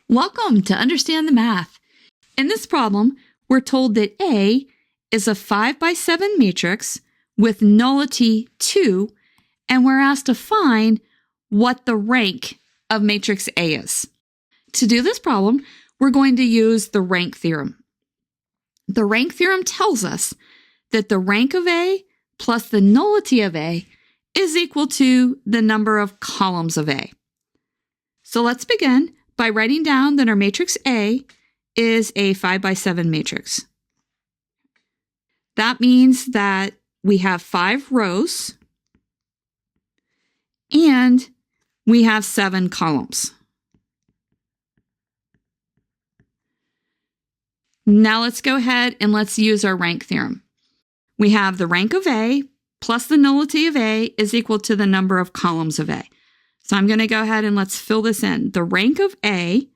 Welcome to Understand the Math. In this problem, we're told that A is a 5 by 7 matrix with nullity 2, and we're asked to find what the rank of matrix A is. To do this problem, we're going to use the rank theorem. The rank theorem tells us that the rank of A plus the nullity of A is equal to the number of columns of A. So let's begin by writing down that our matrix A is a 5 by 7 matrix. That means that we have 5 rows and we have 7 columns. Now let's go ahead and let's use our rank theorem. We have the rank of A plus the nullity of A is equal to the number of columns of A. So I'm going to go ahead and let's fill this in. The rank of A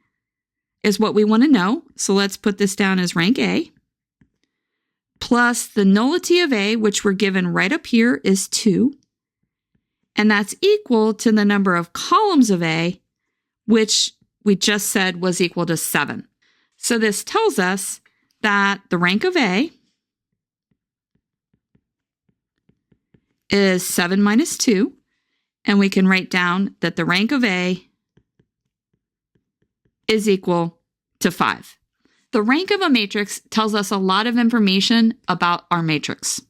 is what we want to know. So let's put this down as rank A. Plus the nullity of A, which we're given right up here, is 2. And that's equal to the number of columns of A, which we just said was equal to 7. So this tells us that the rank of A is 7 minus 2. And we can write down that the rank of A is equal to 5. The rank of a matrix tells us a lot of information about our matrix.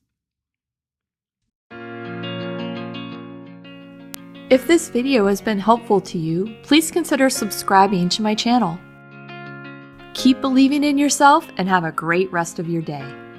If this video has been helpful to you, please consider subscribing to my channel. Keep believing in yourself and have a great rest of your day.